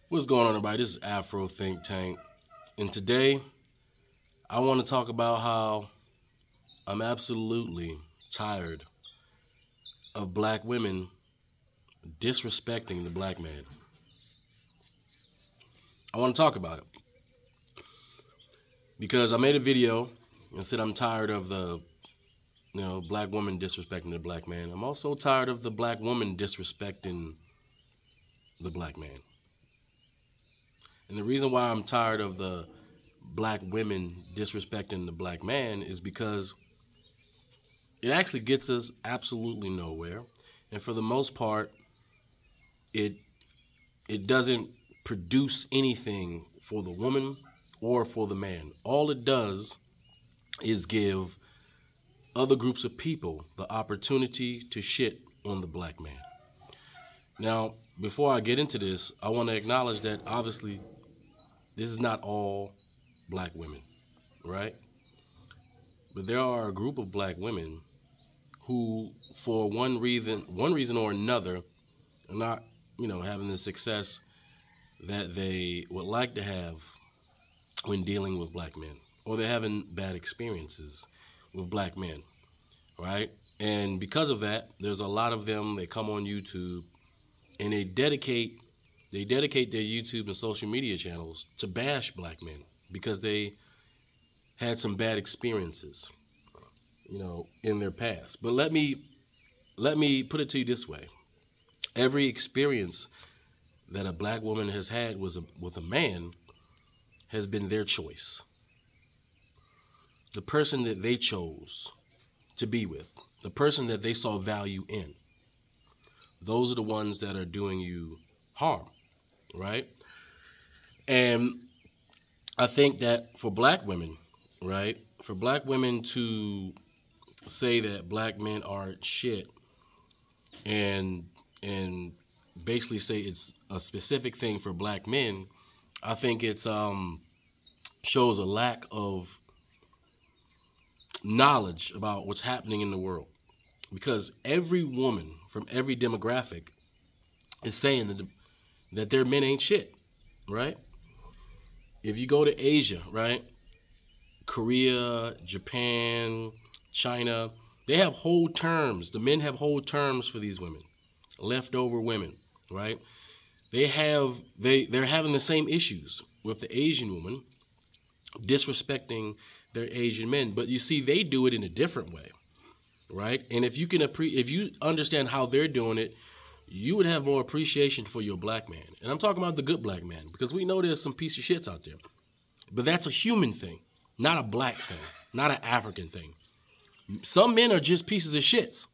What's going on, everybody? This is Afro Think Tank, and today I want to talk about how I'm absolutely tired of black women disrespecting the black man. I want to talk about it because I made a video and said I'm tired of the black woman disrespecting the black man. I'm also tired of the black woman disrespecting the black man. And the reason why I'm tired of the black women disrespecting the black man is because it actually gets us absolutely nowhere. And for the most part, it doesn't produce anything for the woman or for the man. All it does is give other groups of people the opportunity to shit on the black man. Now, before I get into this, I want to acknowledge that obviously this is not all black women, right? But there are a group of black women who, for one reason or another, are not, having the success that they would like to have when dealing with black men, or they're having bad experiences with black men, right? And because of that, there's a lot of them. They come on YouTube and they dedicate their YouTube and social media channels to bash black men because they had some bad experiences, in their past. But let me put it to you this way. Every experience that a black woman has had with a man has been their choice. The person that they chose to be with, the person that they saw value in, those are the ones that are doing you harm, right? And I think that for black women, right, for black women to say that black men aren't shit and basically say it's a specific thing for black men, I think it's shows a lack of knowledge about what's happening in the world. Because every woman from every demographic is saying that their men ain't shit, right? If you go to Asia, right, Korea, Japan, China, they have whole terms. The men have whole terms for these women, leftover women, right? They're having the same issues with the Asian woman disrespecting their Asian men, but you see, they do it in a different way, right? And if you understand how they're doing it, you would have more appreciation for your black man. And I'm talking about the good black man, because we know there's some piece of shits out there. But that's a human thing, not a black thing, not an African thing. Some men are just pieces of shits,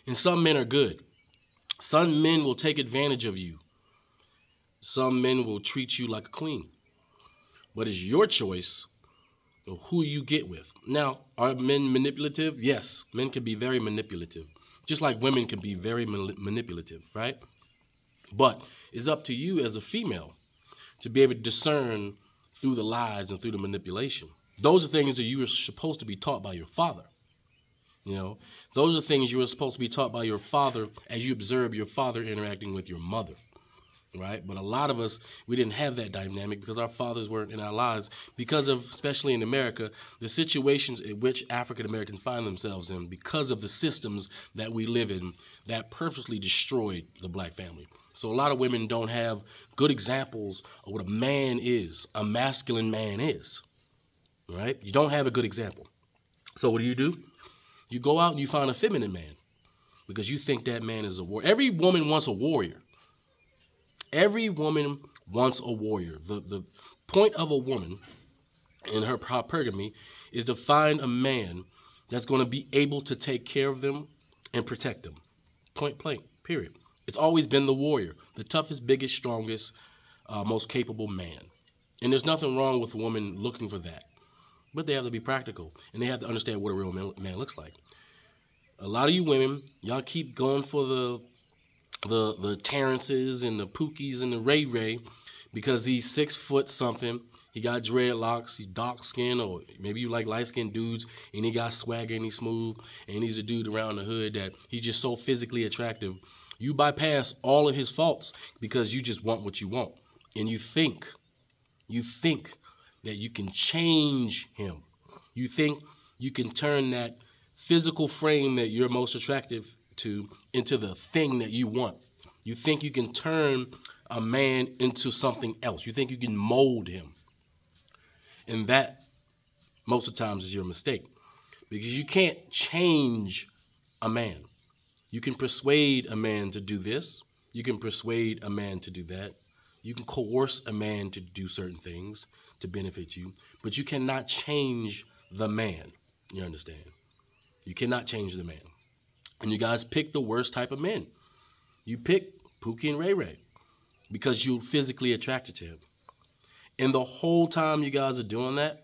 and some men are good. Some men will take advantage of you. Some men will treat you like a queen. But it's your choice of who you get with. Now, are men manipulative? Yes, men can be very manipulative, just like women can be very manipulative, right? But it's up to you as a female to be able to discern through the lies and through the manipulation. Those are things that you are supposed to be taught by your father. Those are things you were supposed to be taught by your father as you observe your father interacting with your mother, right? But a lot of us, we didn't have that dynamic because our fathers weren't in our lives because of, especially in America, the situations in which African Americans find themselves in because of the systems that we live in that perfectly destroyed the black family. So a lot of women don't have good examples of what a man is, a masculine man is, right? You don't have a good example. So what do? You go out and you find a feminine man because you think that man is a warrior. Every woman wants a warrior. Every woman wants a warrior. The point of a woman in her hypergamy is to find a man that's going to be able to take care of them and protect them. Point blank, period. It's always been the warrior, the toughest, biggest, strongest, most capable man. And there's nothing wrong with a woman looking for that. But they have to be practical, and they have to understand what a real man looks like. A lot of you women, y'all keep going for the Terrences and the Pookies and the Ray Ray because he's 6 foot something. He got dreadlocks, he's dark skinned, or maybe you like light skinned dudes, and he got swagger and he's smooth, and he's a dude around the hood that he's just so physically attractive. You bypass all of his faults because you just want what you want. and you think that you can change him. You think you can turn that physical frame that you're most attractive to into the thing that you want. You think you can turn a man into something else. You think you can mold him. And that, most of the times, is your mistake. Because you can't change a man. You can persuade a man to do this. You can persuade a man to do that. You can coerce a man to do certain things to benefit you. But you cannot change the man. You understand? You cannot change the man. And you guys pick the worst type of men. You pick Pookie and Ray Ray because you're physically attracted to him. And the whole time you guys are doing that,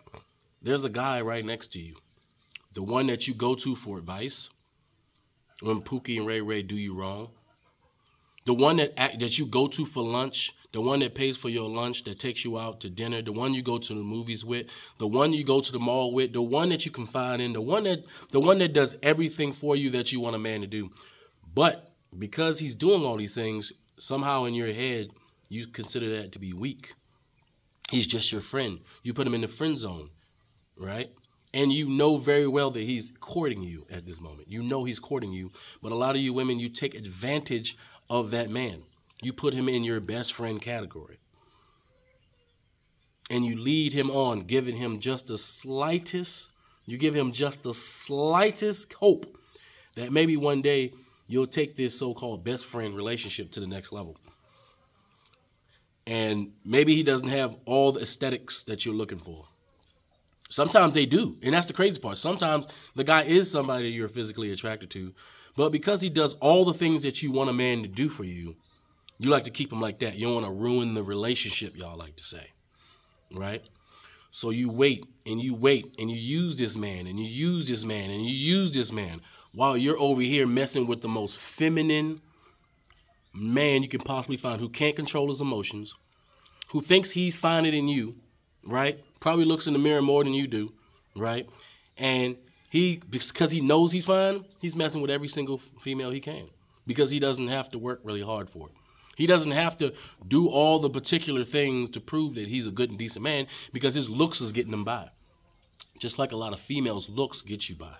there's a guy right next to you. The one that you go to for advice when Pookie and Ray Ray do you wrong. The one that you go to for lunch, the one that pays for your lunch, that takes you out to dinner, the one you go to the movies with, the one you go to the mall with, the one that you confide in, the one that does everything for you that you want a man to do. But because he's doing all these things, somehow in your head, you consider that to be weak. He's just your friend. You put him in the friend zone, right? And you know very well that he's courting you at this moment. You know he's courting you. But a lot of you women, you take advantage of that man. You put him in your best friend category. And you lead him on, giving him just the slightest, hope that maybe one day you'll take this so-called best friend relationship to the next level. And maybe he doesn't have all the aesthetics that you're looking for. Sometimes they do, and that's the crazy part. Sometimes the guy is somebody you're physically attracted to, but because he does all the things that you want a man to do for you, you like to keep him like that. You don't want to ruin the relationship, y'all like to say, right? So you wait, and you use this man, and you use this man, and you use this man, while you're over here messing with the most feminine man you can possibly find, who can't control his emotions, who thinks he's finding it in you, right? Probably looks in the mirror more than you do, right? And because he knows he's fine, he's messing with every single female he can because he doesn't have to work really hard for it. He doesn't have to do all the particular things to prove that he's a good and decent man because his looks is getting him by. Just like a lot of females' looks get you by.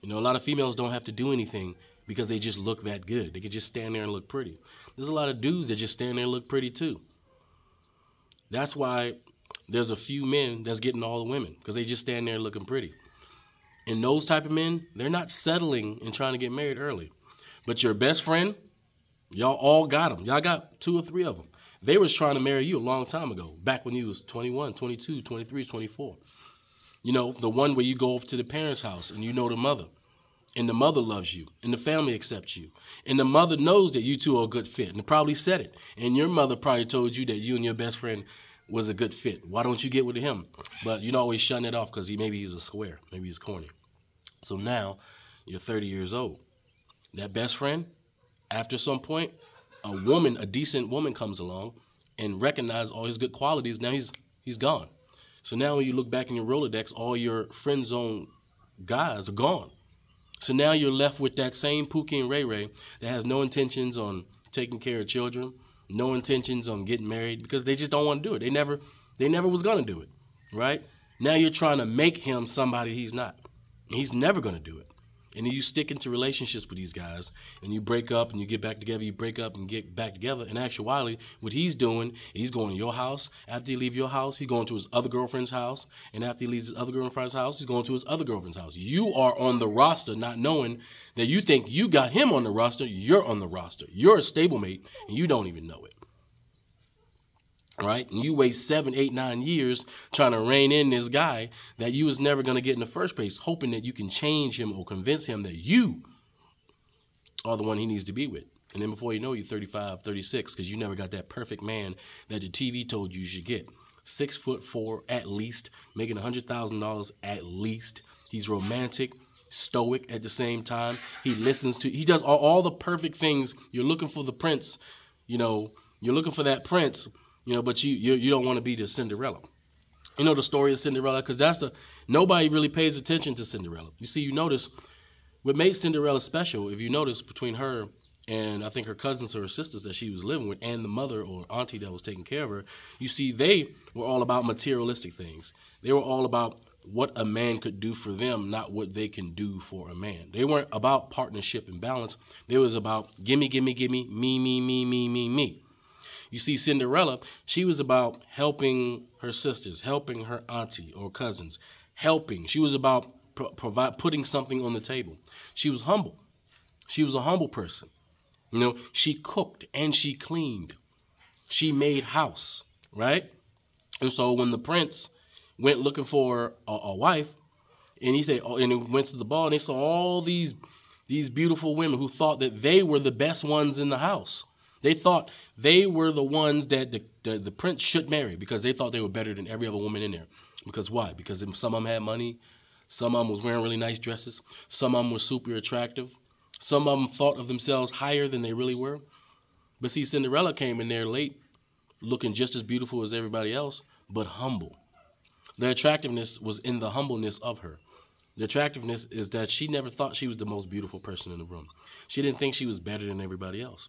You know, a lot of females don't have to do anything because they just look that good. They can just stand there and look pretty. There's a lot of dudes that just stand there and look pretty too. That's why there's a few men that's getting all the women because they just stand there looking pretty. And those type of men, they're not settling and trying to get married early. But your best friend, y'all all got them. Y'all got 2 or 3 of them. They was trying to marry you a long time ago, back when you was 21, 22, 23, 24. You know, the one where you go over to the parents' house and you know the mother. And the mother loves you. And the family accepts you. And the mother knows that you two are a good fit. And probably said it. And your mother probably told you that you and your best friend was a good fit. Why don't you get with him? But you know, always shutting it off because maybe he's a square. Maybe he's corny. So now you're 30 years old. That best friend, after some point, a decent woman comes along and recognizes all his good qualities. Now he's gone. So now when you look back in your Rolodex, all your friend zone guys are gone. So now you're left with that same Pookie and Ray Ray that has no intentions on taking care of children, no intentions on getting married because they just don't want to do it. They never was going to do it, right? Now you're trying to make him somebody he's not. He's never going to do it. And then you stick into relationships with these guys and you break up and you get back together, you break up and get back together. In actuality, what he's doing, he's going to your house. After you leave your house, he's going to his other girlfriend's house. And after he leaves his other girlfriend's house, he's going to his other girlfriend's house. You are on the roster not knowing that you think you got him on the roster. You're on the roster. You're a stablemate and you don't even know it. Right? And you waste 7, 8, 9 years trying to rein in this guy that you was never going to get in the first place, hoping that you can change him or convince him that you are the one he needs to be with. And then before you know, you're 35, 36, because you never got that perfect man that the TV told you should get. 6'4" at least, making $100,000 at least. He's romantic, stoic at the same time. He does all the perfect things. You're looking for the prince, you know, you're looking for that prince. You know, but you don't want to be the Cinderella. You know the story of Cinderella? Because nobody really pays attention to Cinderella. You see, you notice what made Cinderella special, if you notice, between her and I think her cousins or her sisters that she was living with, and the mother or auntie that was taking care of her, you see, they were all about materialistic things. They were all about what a man could do for them, not what they can do for a man. They weren't about partnership and balance. They was about gimme, gimme, gimme, me, me, me, me, me, me. You see, Cinderella, she was about helping her sisters, helping her auntie or cousins, helping. She was about putting something on the table. She was humble. She was a humble person. You know, she cooked and she cleaned. She made house, right? And so when the prince went looking for a wife, and he said, and he went to the ball, and they saw all these beautiful women who thought that they were the best ones in the house. They thought they were the ones that the prince should marry because they thought they were better than every other woman in there. Because why? Because some of them had money. Some of them was wearing really nice dresses. Some of them were super attractive. Some of them thought of themselves higher than they really were. But see, Cinderella came in there late, looking just as beautiful as everybody else, but humble. The attractiveness was in the humbleness of her. The attractiveness is that she never thought she was the most beautiful person in the room. She didn't think she was better than everybody else.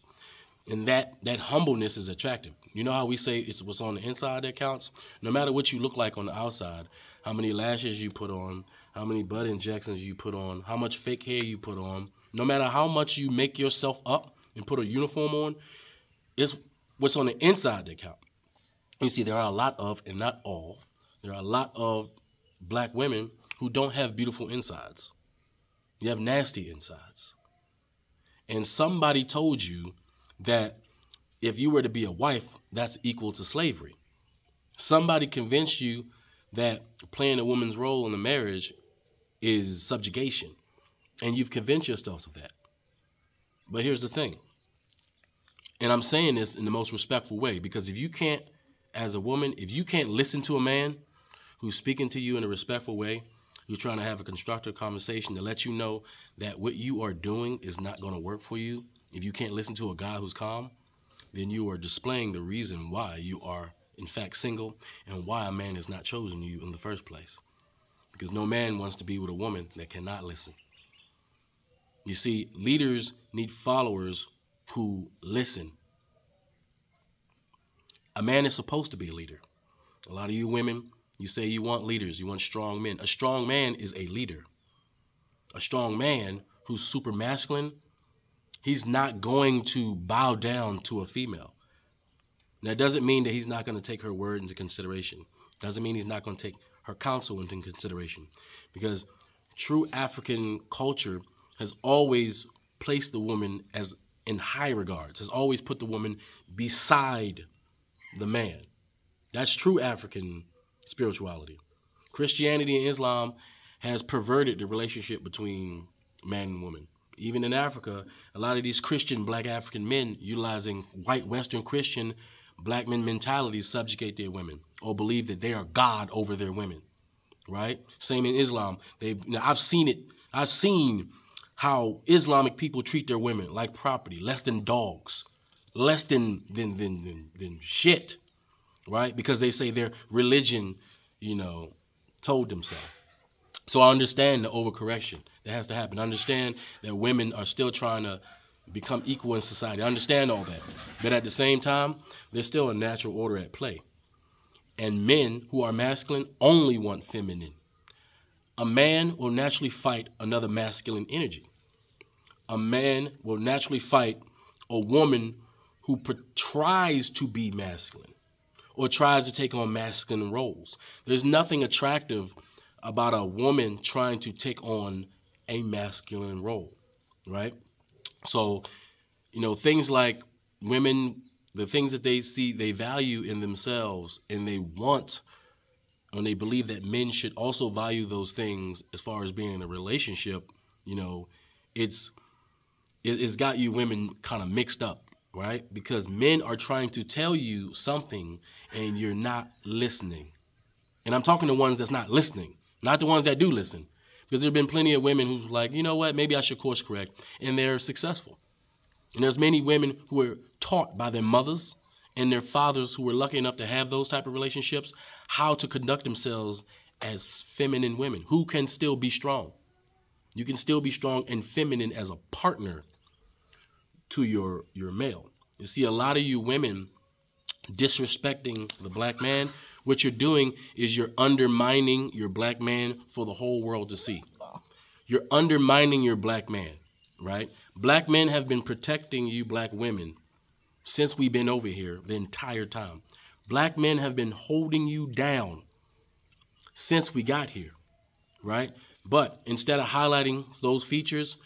And that humbleness is attractive. You know how we say it's what's on the inside that counts? No matter what you look like on the outside, how many lashes you put on, how many butt injections you put on, how much fake hair you put on, no matter how much you make yourself up and put a uniform on, it's what's on the inside that counts. You see, there are a lot of, and not all, there are a lot of black women who don't have beautiful insides. You have nasty insides. And somebody told you that if you were to be a wife, that's equal to slavery. Somebody convinced you that playing a woman's role in a marriage is subjugation. And you've convinced yourself of that. But here's the thing. And I'm saying this in the most respectful way, because if you can't, as a woman, if you can't listen to a man who's speaking to you in a respectful way, who's trying to have a constructive conversation to let you know that what you are doing is not going to work for you, if you can't listen to a guy who's calm, then you are displaying the reason why you are, in fact, single and why a man has not chosen you in the first place. Because no man wants to be with a woman that cannot listen. You see, leaders need followers who listen. A man is supposed to be a leader. A lot of you women, you say you want leaders, you want strong men. A strong man is a leader. A strong man who's super masculine, he's not going to bow down to a female. That doesn't mean that he's not going to take her word into consideration. Doesn't mean he's not going to take her counsel into consideration. Because true African culture has always placed the woman as in high regards, has always put the woman beside the man. That's true African spirituality. Christianity and Islam has perverted the relationship between man and woman. Even in Africa, a lot of these Christian black African men utilizing white Western Christian black men mentalities subjugate their women or believe that they are God over their women, right? Same in Islam. I've seen it. I've seen how Islamic people treat their women like property, less than dogs, less than shit, right? Because they say their religion, told them so. So I understand the overcorrection that has to happen. I understand that women are still trying to become equal in society. I understand all that. But at the same time, there's still a natural order at play. And men who are masculine only want feminine. A man will naturally fight another masculine energy. A man will naturally fight a woman who tries to be masculine or tries to take on masculine roles. There's nothing attractive about a woman trying to take on a masculine role, right? So, things like women, the things that they see, they value in themselves, and they want, and they believe that men should also value those things as far as being in a relationship, it's got you women kind of mixed up, right? Because men are trying to tell you something and you're not listening. And I'm talking to ones that's not listening, not the ones that do listen. Because there have been plenty of women who's like, you know what, maybe I should course correct. And they're successful. And there's many women who were taught by their mothers and their fathers who were lucky enough to have those type of relationships, how to conduct themselves as feminine women who can still be strong. You can still be strong and feminine as a partner. to your male. You see a lot of you women disrespecting the black man. What you're doing is you're undermining your black man for the whole world to see. You're undermining your black man, right? Black men have been protecting you black women since we've been over here the entire time. Black men have been holding you down since we got here, right? But instead of highlighting those features,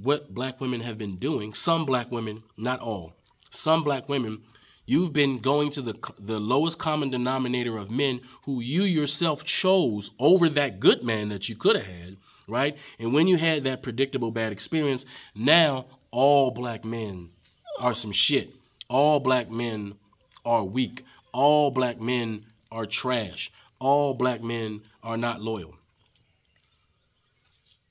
what black women have been doing, some black women, not all, some black women, you've been going to the lowest common denominator of men who you yourself chose over that good man that you could have had, right? And when you had that predictable bad experience, now all black men are some shit. All black men are weak. All black men are trash. All black men are not loyal.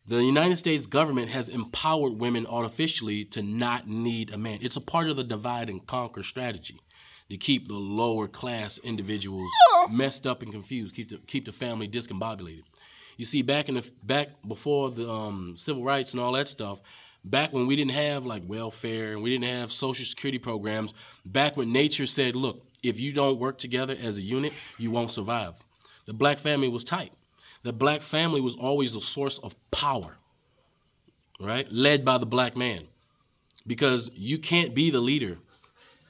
The United States government has empowered women artificially to not need a man. It's a part of the divide and conquer strategy to keep the lower class individuals messed up and confused, keep the family discombobulated. You see, back before the civil rights and all that stuff, back when we didn't have like welfare and we didn't have social security programs, back when nature said, look, if you don't work together as a unit, you won't survive. The black family was tight. The black family was always a source of power, right? Led by the black man, because you can't be the leader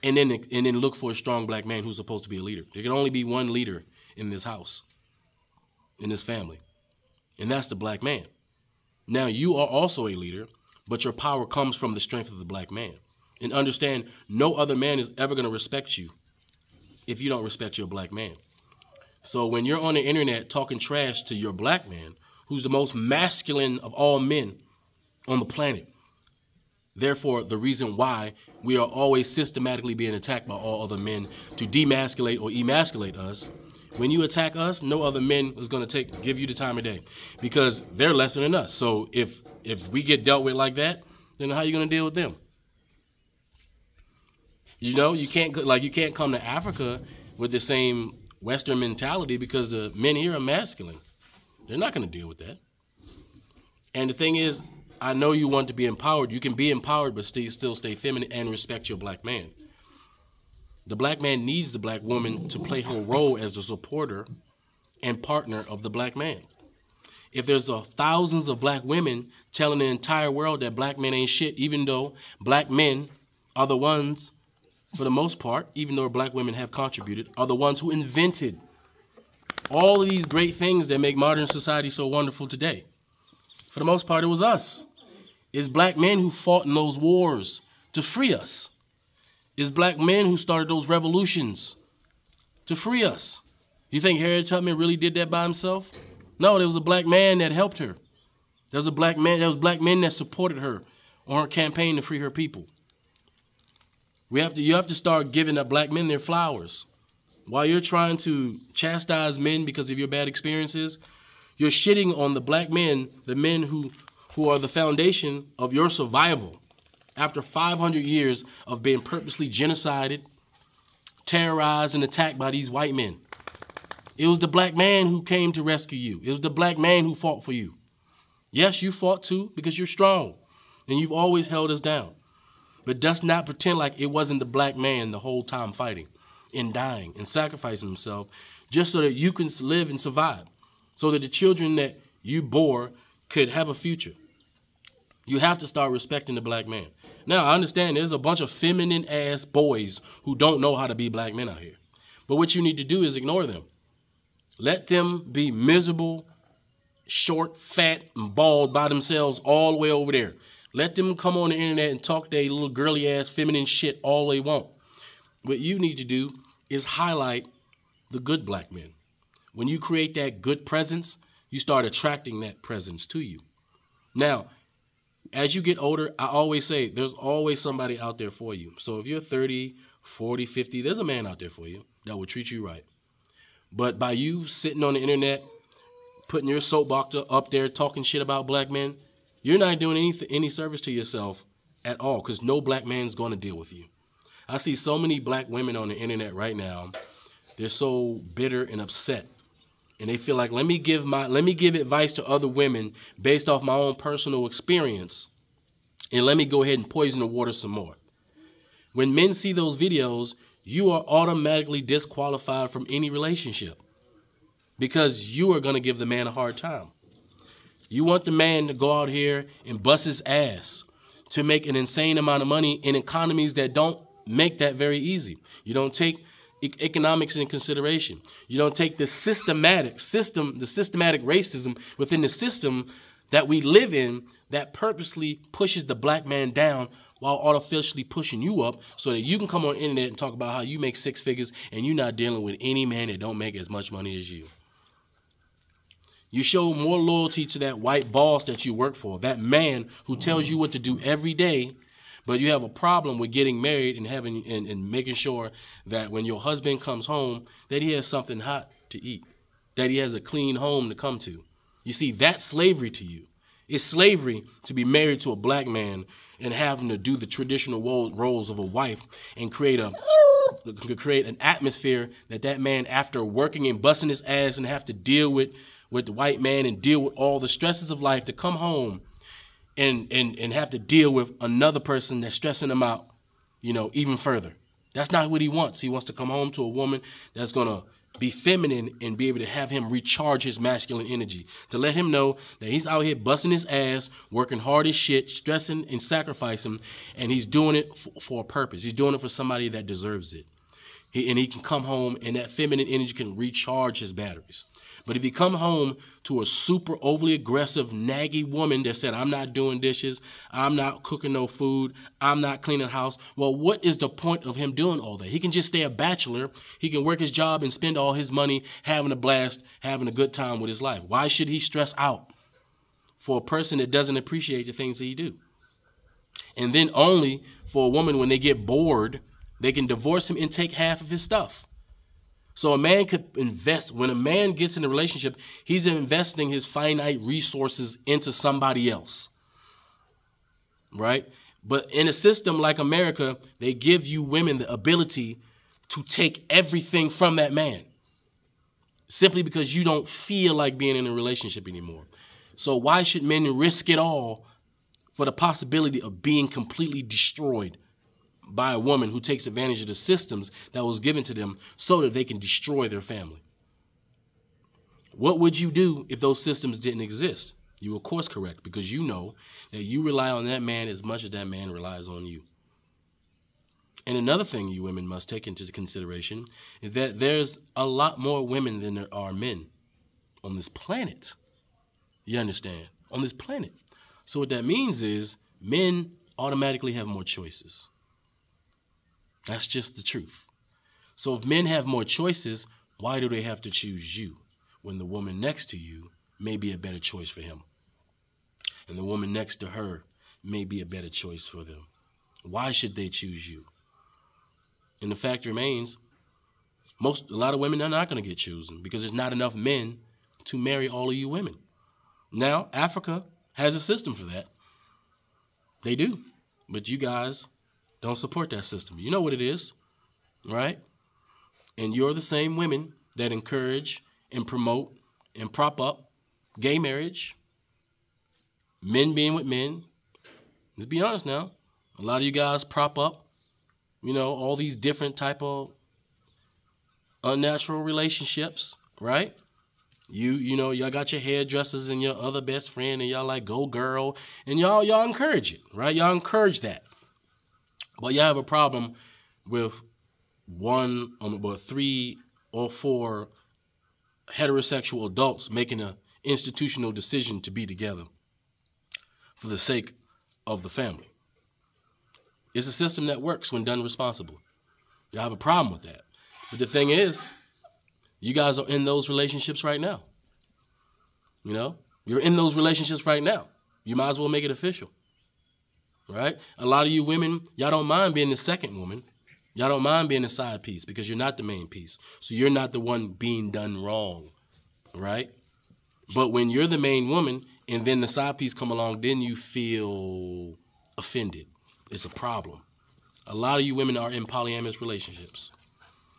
and then look for a strong black man who's supposed to be a leader. There can only be one leader in this house, in this family, and that's the black man. Now, you are also a leader, but your power comes from the strength of the black man. And understand, no other man is ever going to respect you if you don't respect your black man. So when you're on the internet talking trash to your black man, who's the most masculine of all men on the planet, therefore the reason why we are always systematically being attacked by all other men to demasculate or emasculate us, when you attack us, no other men is going to give you the time of day, because they're lesser than us. So if we get dealt with like that, then how are you going to deal with them? You know, you can't come to Africa with the same Western mentality, because the men here are masculine. They're not going to deal with that. And the thing is, I know you want to be empowered. You can be empowered, but still stay feminine and respect your black man. The black man needs the black woman to play her role as the supporter and partner of the black man. If there's thousands of black women telling the entire world that black men ain't shit, even though black men are the ones, for the most part, even though black women have contributed, are the ones who invented all of these great things that make modern society so wonderful today. For the most part, it was us. It's black men who fought in those wars to free us. It's black men who started those revolutions to free us. You think Harriet Tubman really did that by himself? No, there was a black man that helped her. There was black men that supported her on her campaign to free her people. You have to start giving the black men their flowers. While you're trying to chastise men because of your bad experiences, you're shitting on the black men, the men who are the foundation of your survival after 500 years of being purposely genocided, terrorized, and attacked by these white men. It was the black man who came to rescue you. It was the black man who fought for you. Yes, you fought too, because you're strong, and you've always held us down. But does not pretend like it wasn't the black man the whole time fighting and dying and sacrificing himself just so that you can live and survive, so that the children that you bore could have a future. You have to start respecting the black man. Now, I understand there's a bunch of feminine-ass boys who don't know how to be black men out here. But what you need to do is ignore them. Let them be miserable, short, fat, and bald by themselves all the way over there. Let them come on the internet and talk their little girly-ass feminine shit all they want. What you need to do is highlight the good black men. When you create that good presence, you start attracting that presence to you. Now, as you get older, I always say there's always somebody out there for you. So if you're 30, 40, 50, there's a man out there for you that will treat you right. But by you sitting on the internet, putting your soapbox up there, talking shit about black men, you're not doing any service to yourself at all, because no black man's going to deal with you. I see so many black women on the internet right now. They're so bitter and upset. And they feel like, let me give advice to other women based off my own personal experience And let me go ahead and poison the water some more. When men see those videos, you are automatically disqualified from any relationship because you are going to give the man a hard time. You want the man to go out here and bust his ass to make an insane amount of money in economies that don't make that very easy. You don't take economics into consideration. You don't take the systematic racism within the system that we live in that purposely pushes the black man down while artificially pushing you up so that you can come on the internet and talk about how you make 6 figures and you're not dealing with any man that don't make as much money as you. You show more loyalty to that white boss that you work for, that man who tells you what to do every day, but you have a problem with getting married and having and making sure that when your husband comes home that he has something hot to eat, that he has a clean home to come to. You see, that's slavery to you. It's slavery to be married to a black man and having to do the traditional roles of a wife and create an atmosphere that man, after working and busting his ass and have to deal with the white man and deal with all the stresses of life, to come home and have to deal with another person that's stressing him out, even further. That's not what he wants. He wants to come home to a woman that's going to be feminine and be able to have him recharge his masculine energy, to let him know that he's out here busting his ass, working hard as shit, stressing and sacrificing, and he's doing it for a purpose. He's doing it for somebody that deserves it. He can come home and that feminine energy can recharge his batteries. But if you come home to a super overly aggressive, naggy woman that said, I'm not doing dishes, I'm not cooking no food, I'm not cleaning the house, well, what is the point of him doing all that? He can just stay a bachelor. He can work his job and spend all his money having a blast, having a good time with his life. Why should he stress out for a person that doesn't appreciate the things that he do? And then only for a woman, when they get bored, they can divorce him and take half of his stuff. So a man could invest. When a man gets in a relationship, he's investing his finite resources into somebody else, right? But in a system like America, they give you women the ability to take everything from that man simply because you don't feel like being in a relationship anymore. So why should men risk it all for the possibility of being completely destroyed by a woman who takes advantage of the systems that was given to them so that they can destroy their family? What would you do if those systems didn't exist? You will course correct because you know that you rely on that man as much as that man relies on you. And another thing you women must take into consideration is that there's a lot more women than there are men on this planet. You understand? On this planet. So what that means is men automatically have more choices. That's just the truth. So if men have more choices, why do they have to choose you when the woman next to you may be a better choice for him? And the woman next to her may be a better choice for them. Why should they choose you? And the fact remains, a lot of women are not going to get chosen because there's not enough men to marry all of you women. Now, Africa has a system for that. They do. But you guys don't support that system. You know what it is, right? And you're the same women that encourage and promote and prop up gay marriage, men being with men. Let's be honest now. A lot of you guys prop up, all these different type of unnatural relationships, right? Y'all got your hairdressers and your other best friend and y'all like, go girl. And y'all encourage it, right? Y'all encourage that. But you have a problem with 3 or 4 heterosexual adults making an institutional decision to be together for the sake of the family. It's a system that works when done responsibly. You have a problem with that. But the thing is, you guys are in those relationships right now. You're in those relationships right now. You might as well make it official. Right? A lot of you women, y'all don't mind being the second woman. Y'all don't mind being the side piece because you're not the main piece. So you're not the one being done wrong. Right? But when you're the main woman and then the side piece come along, then you feel offended. It's a problem. A lot of you women are in polyamorous relationships.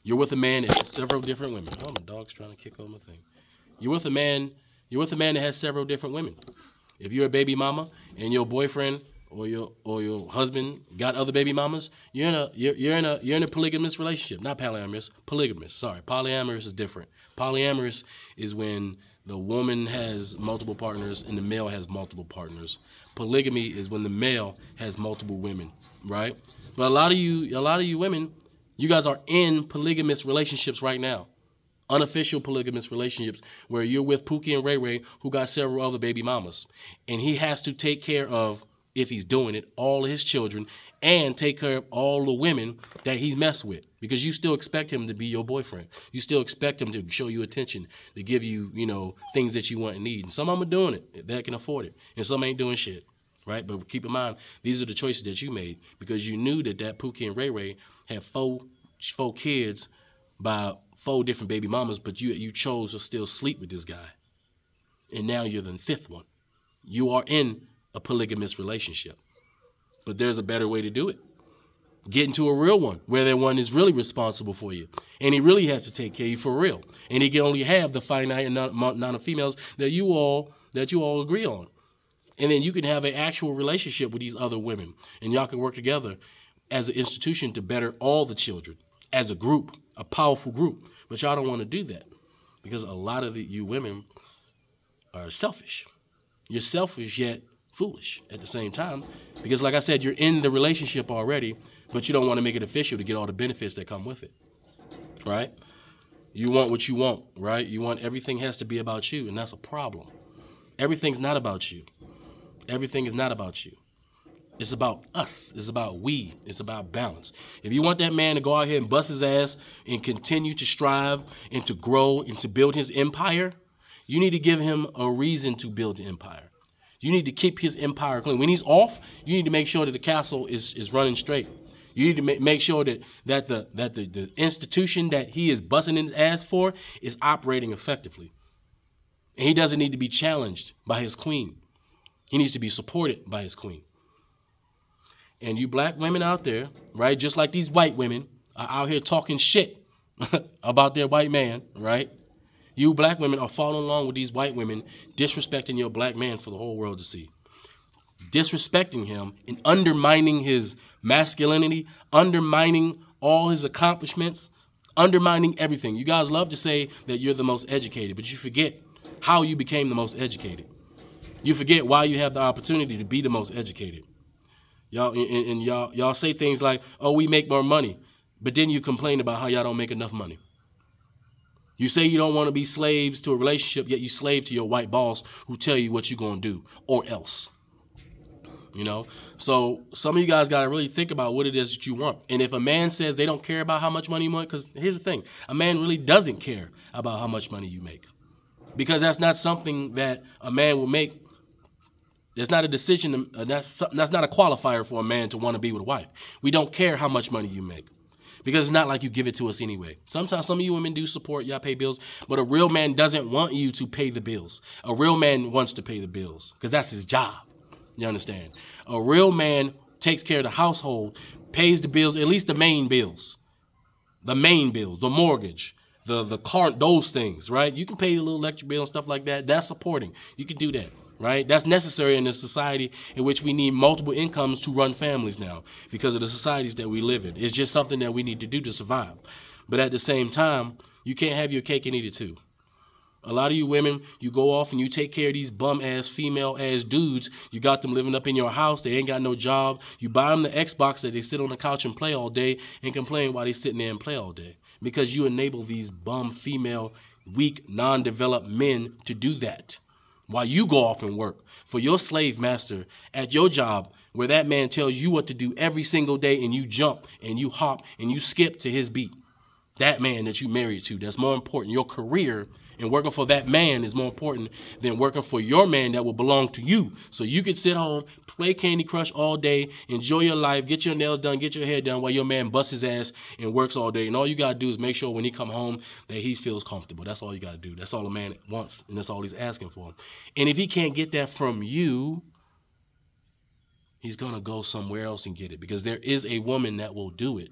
You're with a man that has several different women. Oh, my dog's trying to kick over my thing. You're with a man that has several different women. If you're a baby mama and your boyfriend or your husband got other baby mamas, you're in a polygamous relationship. Not polyamorous, polygamous. Sorry, polyamorous is different. Polyamorous is when the woman has multiple partners and the male has multiple partners. Polygamy is when the male has multiple women, right? But a lot of you women, you guys are in polygamous relationships right now. Unofficial polygamous relationships where you're with Pookie and Ray Ray, who got several other baby mamas. And he has to take care of, if he's doing it, all of his children and take care of all the women that he's messed with. Because you still expect him to be your boyfriend. You still expect him to show you attention, to give you, things that you want and need. And some of them are doing it if they can afford it. And some ain't doing shit, right? But keep in mind, these are the choices that you made because you knew that Pookie and Ray Ray had four kids by 4 different baby mamas, but you chose to still sleep with this guy. And now you're the 5th one. You are in a polygamous relationship. But there's a better way to do it. Get into a real one where that one is really responsible for you. And he really has to take care of you for real. And he can only have the finite amount of females that you all agree on. And then you can have an actual relationship with these other women. And y'all can work together as an institution to better all the children. As a group, a powerful group. But y'all don't want to do that because a lot of you women are selfish. You're selfish yet foolish at the same time because, like I said, you're in the relationship already, but you don't want to make it official to get all the benefits that come with it, right? You want what you want, right? You want everything has to be about you, and that's a problem. Everything's not about you. Everything is not about you. It's about us. It's about we. It's about balance. If you want that man to go out here and bust his ass and continue to strive and to grow and to build his empire, you need to give him a reason to build the empire. You need to keep his empire clean. When he's off, you need to make sure that the castle is running straight. You need to make sure that the institution that he is busting his ass for is operating effectively. And he doesn't need to be challenged by his queen. He needs to be supported by his queen. And you black women out there, right, just like these white women are out here talking shit about their white man, right? You black women are following along with these white women, disrespecting your black man for the whole world to see. Disrespecting him and undermining his masculinity, undermining all his accomplishments, undermining everything. You guys love to say that you're the most educated, but you forget how you became the most educated. You forget why you have the opportunity to be the most educated. Y'all say things like, oh, we make more money. But then you complain about how y'all don't make enough money. You say you don't want to be slaves to a relationship, yet you slave to your white boss who tell you what you're going to do or else. So some of you guys got to really think about what it is that you want. And if a man says they don't care about how much money you want, because here's the thing, a man really doesn't care about how much money you make. Because that's not something that a man will make. It's not a decision. That's not a qualifier for a man to want to be with a wife. We don't care how much money you make because it's not like you give it to us anyway. Sometimes some of you women do support, y'all pay bills, but a real man doesn't want you to pay the bills. A real man wants to pay the bills because that's his job. You understand? A real man takes care of the household, pays the bills, at least the main bills, the mortgage, the car, those things, right? You can pay a little electric bill and stuff like that. That's supporting. You can do that. Right? That's necessary in a society in which we need multiple incomes to run families now because of the societies that we live in. It's just something that we need to do to survive. But at the same time, you can't have your cake and eat it too. A lot of you women, you go off and you take care of these bum-ass, female-ass dudes. You got them living up in your house. They ain't got no job. You buy them the Xbox that they sit on the couch and play all day and complain while they sitting there and play all day because you enable these bum, female, weak, non-developed men to do that. While you go off and work for your slave master at your job where that man tells you what to do every single day and you jump and you hop and you skip to his beat. That man that you married to, that's more important. Your career and working for that man is more important than working for your man that will belong to you. So you can sit home, play Candy Crush all day, enjoy your life, get your nails done, get your hair done while your man busts his ass and works all day. And all you got to do is make sure when he come home that he feels comfortable. That's all you got to do. That's all a man wants, and that's all he's asking for. And if he can't get that from you, he's going to go somewhere else and get it because there is a woman that will do it.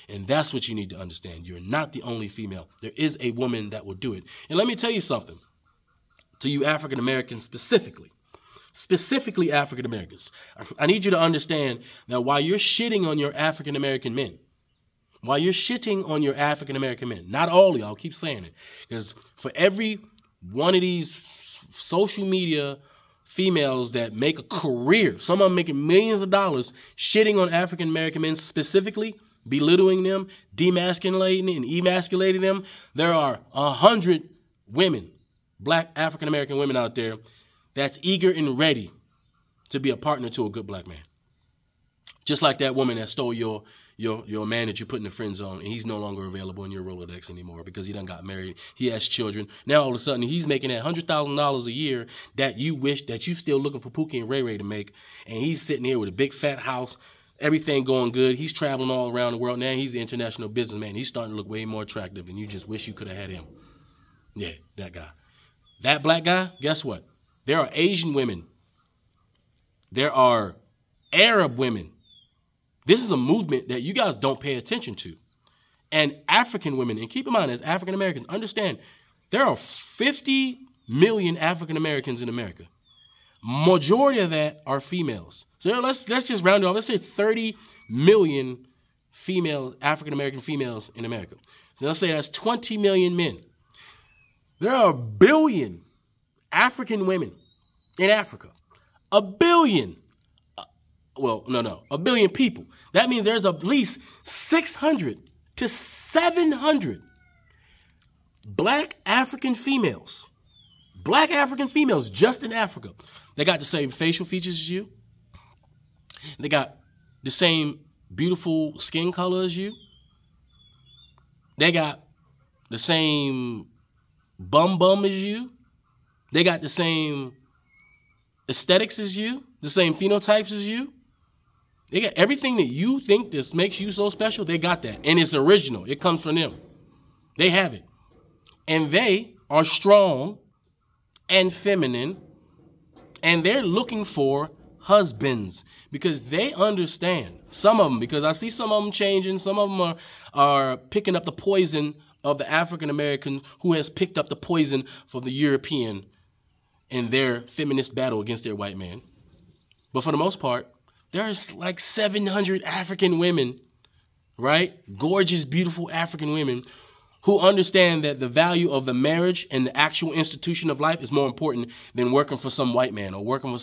And that's what you need to understand. You're not the only female. There is a woman that will do it. And let me tell you something, to you African Americans specifically. specifically African Americans. I need you to understand that while you're shitting on your African American men, not all of y'all, I'll keep saying it, because for every one of these social media females that make a career, some of them making millions of dollars shitting on African American men specifically, belittling them, demasculating and emasculating them, there are 100 women, black African American women out there that's eager and ready to be a partner to a good black man. Just like that woman that stole your man that you put in the friend zone, and he's no longer available in your Rolodex anymore because he done got married. He has children. Now all of a sudden he's making that $100,000 a year that you wish that you still looking for Pookie and Ray Ray to make, and he's sitting here with a big fat house, everything going good. He's traveling all around the world. Now he's an international businessman. He's starting to look way more attractive, and you just wish you could have had him. Yeah, that guy. That black guy, guess what? There are Asian women. There are Arab women. This is a movement that you guys don't pay attention to. And African women, and keep in mind as African Americans, understand there are 50 million African Americans in America. Majority of that are females. So let's just round it off. Let's say 30 million females, African American females in America. So let's say that's 20 million men. There are 1 billion African women in Africa. 1 billion. Well, no, 1 billion people. That means there's at least 600 to 700 black African females just in Africa. They got the same facial features as you. They got the same beautiful skin color as you. They got the same bum as you. They got the same aesthetics as you, the same phenotypes as you. They got everything that you think this makes you so special. They got that. And it's original. It comes from them. They have it. And they are strong and feminine. And they're looking for husbands because they understand. Some of them, because I see some of them changing. Some of them are picking up the poison of the African American who has picked up the poison for the European in their feminist battle against their white man. But for the most part, there's like 700 African women, right? Gorgeous, beautiful African women who understand that the value of the marriage and the actual institution of life is more important than working for some white man or working for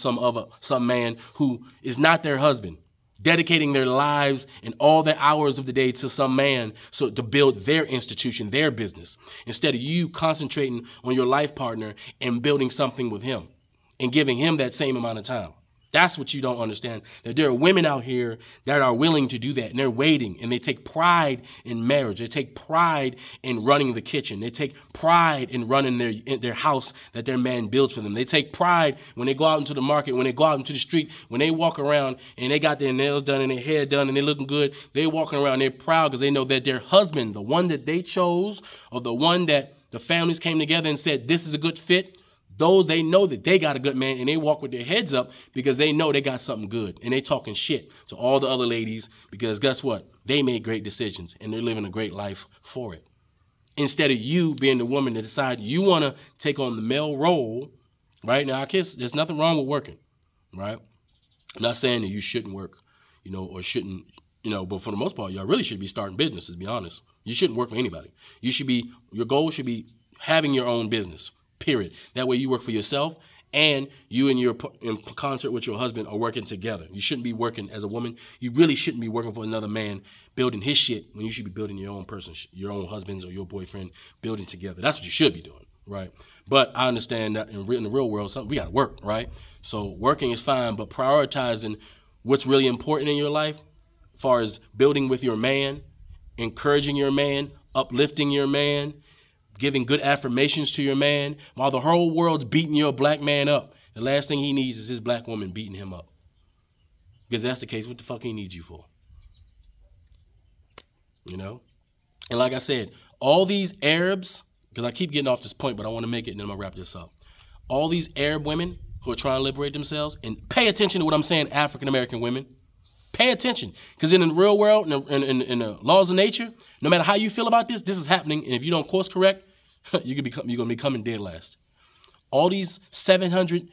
some man who is not their husband, dedicating their lives and all their hours of the day to some man so to build their institution, their business, instead of you concentrating on your life partner and building something with him and giving him that same amount of time. That's what you don't understand, that there are women out here that are willing to do that, and they're waiting, and they take pride in marriage. They take pride in running the kitchen. They take pride in running their house that their man builds for them. They take pride when they go out into the market, when they go out into the street, when they walk around and they got their nails done and their hair done and they're looking good. They're walking around, they're proud because they know that their husband, the one that they chose or the one that the families came together and said, this is a good fit, though they know that they got a good man, and they walk with their heads up because they know they got something good, and they talking shit to all the other ladies because guess what? They made great decisions and they're living a great life for it. Instead of you being the woman that decide you want to take on the male role, right? Now, I guess there's nothing wrong with working, right? I'm not saying that you shouldn't work, or shouldn't, but for the most part, y'all really should be starting businesses, to be honest. You shouldn't work for anybody. Your goal should be having your own business. Period. That way you work for yourself and you and in concert with your husband are working together. You shouldn't be working as a woman. You really shouldn't be working for another man building his shit when you should be building your own person, your own husband's or your boyfriend, building together. That's what you should be doing, right? But I understand that in the real world, we got to work, right? So working is fine, but prioritizing what's really important in your life as far as building with your man, encouraging your man, uplifting your man, giving good affirmations to your man, while the whole world's beating your black man up. The last thing he needs is his black woman beating him up. Because that's the case, what the fuck he needs you for? And like I said, all these Arabs, because I keep getting off this point, but I want to make it and then I'm going to wrap this up. All these Arab women who are trying to liberate themselves, and pay attention to what I'm saying, African-American women. Pay attention, because in the real world, in the laws of nature, no matter how you feel about this is happening, and if you don't course correct, you're going to be coming dead last. All these 700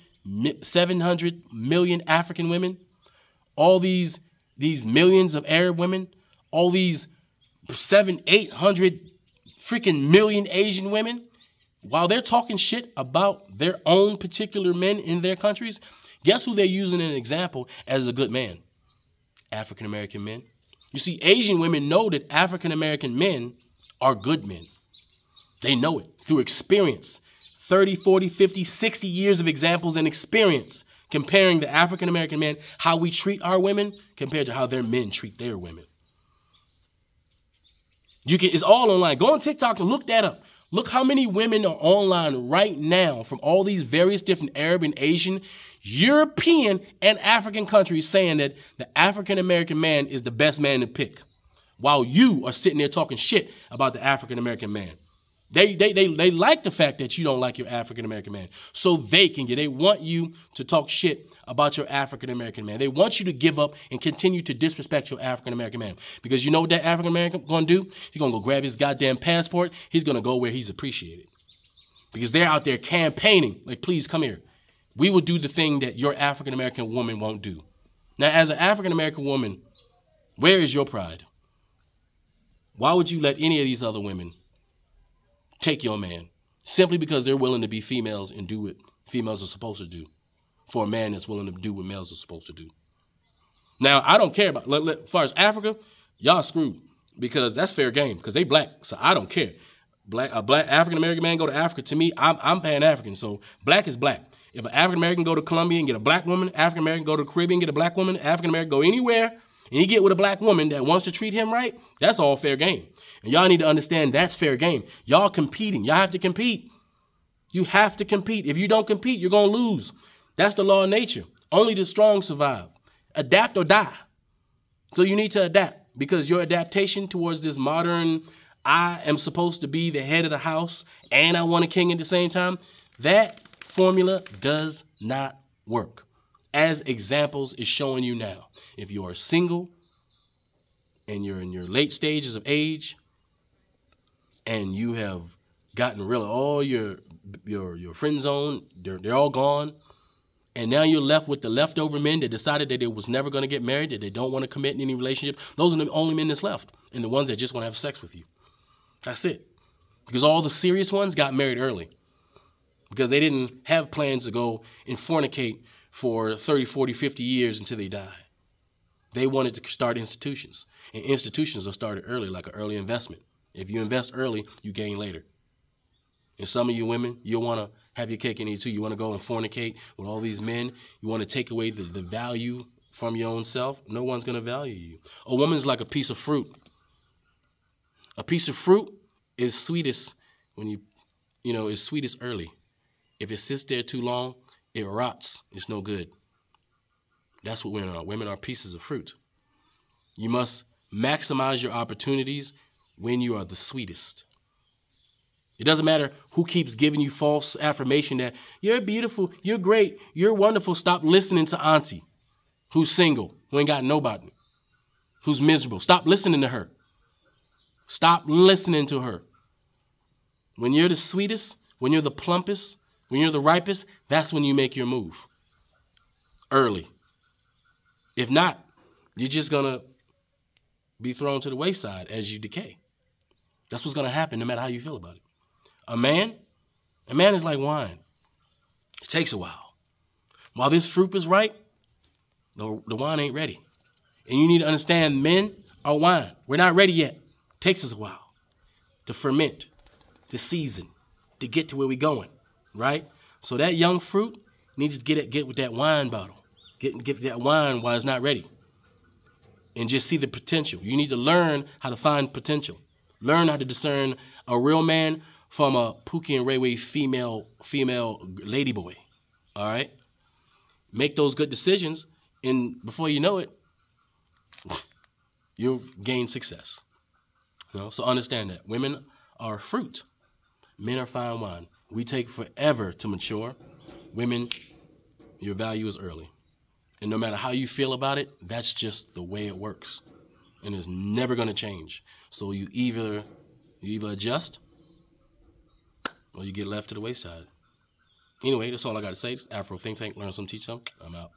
700 million African women, all these millions of Arab women, all these 800 freaking million Asian women, while they're talking shit about their own particular men in their countries, guess who they're using as an example as a good man? African American men. You see, Asian women know that African American men are good men. They know it through experience. 30, 40, 50, 60 years of examples and experience comparing the African American men, how we treat our women compared to how their men treat their women. It's all online. Go on TikTok and look that up. Look how many women are online right now from all these various different Arab and Asian, European, and African countries saying that the African American man is the best man to pick, while you are sitting there talking shit about the African American man. They like the fact that you don't like your African American man, so they want you to talk shit about your African American man. They want you to give up and continue to disrespect your African American man, because you know what that African American gonna do? He's gonna go grab his goddamn passport. He's gonna go where he's appreciated, because they're out there campaigning like, please come here. We will do the thing that your African American woman won't do. Now, as an African American woman, where is your pride? Why would you let any of these other women take your man simply because they're willing to be females and do what females are supposed to do for a man that's willing to do what males are supposed to do? Now, I don't care about, as far as Africa, y'all screwed, because that's fair game, because they black, so I don't care. A black African-American man go to Africa, to me, I'm Pan-African, so black is black. If an African-American go to Colombia and get a black woman, African-American go to the Caribbean and get a black woman, African-American go anywhere, and he get with a black woman that wants to treat him right, that's all fair game. And y'all need to understand that's fair game. Y'all competing. Y'all have to compete. You have to compete. If you don't compete, you're going to lose. That's the law of nature. Only the strong survive. Adapt or die. So you need to adapt, because your adaptation towards this modern, I am supposed to be the head of the house and I want a king at the same time, that formula does not work, as examples is showing you now. If you are single and you're in your late stages of age and you have gotten rid of all your friend zone, they're all gone, and now you're left with the leftover men that decided that they was never going to get married, that they don't want to commit in any relationship, those are the only men that's left, and the ones that just want to have sex with you. That's it. Because all the serious ones got married early, because they didn't have plans to go and fornicate for 30, 40, 50 years until they die. They wanted to start institutions, and institutions are started early, like an early investment. If you invest early, you gain later. And some of you women, you'll want to have your cake and eat it too. You want to go and fornicate with all these men. You want to take away the value from your own self. No one's going to value you. A woman's like a piece of fruit. A piece of fruit is sweetest when it's sweetest early. If it sits there too long, it rots. It's no good. That's what women are. Women are pieces of fruit. You must maximize your opportunities when you are the sweetest. It doesn't matter who keeps giving you false affirmation that you're beautiful, you're great, you're wonderful. Stop listening to auntie, who's single, who ain't got nobody, who's miserable. Stop listening to her. Stop listening to her. When you're the sweetest, when you're the plumpest, when you're the ripest, that's when you make your move. Early. If not, you're just going to be thrown to the wayside as you decay. That's what's going to happen no matter how you feel about it. A man is like wine. It takes a while. While this fruit is ripe, the wine ain't ready. And you need to understand, men are wine. We're not ready yet. It takes us a while to ferment, to season, to get to where we're going, right? So that young fruit needs to get with that wine bottle. Get that wine while it's not ready. And just see the potential. You need to learn how to find potential. Learn how to discern a real man from a Pookie and Rayway female ladyboy. All right? Make those good decisions, and before you know it, you'll gain success. So understand that. Women are fruit. Men are fine wine. We take forever to mature. Women, your value is early. And no matter how you feel about it, that's just the way it works. And it's never going to change. So you either adjust or you get left to the wayside. Anyway, that's all I got to say. This is Afro Think Tank. Learn some, teach some. I'm out.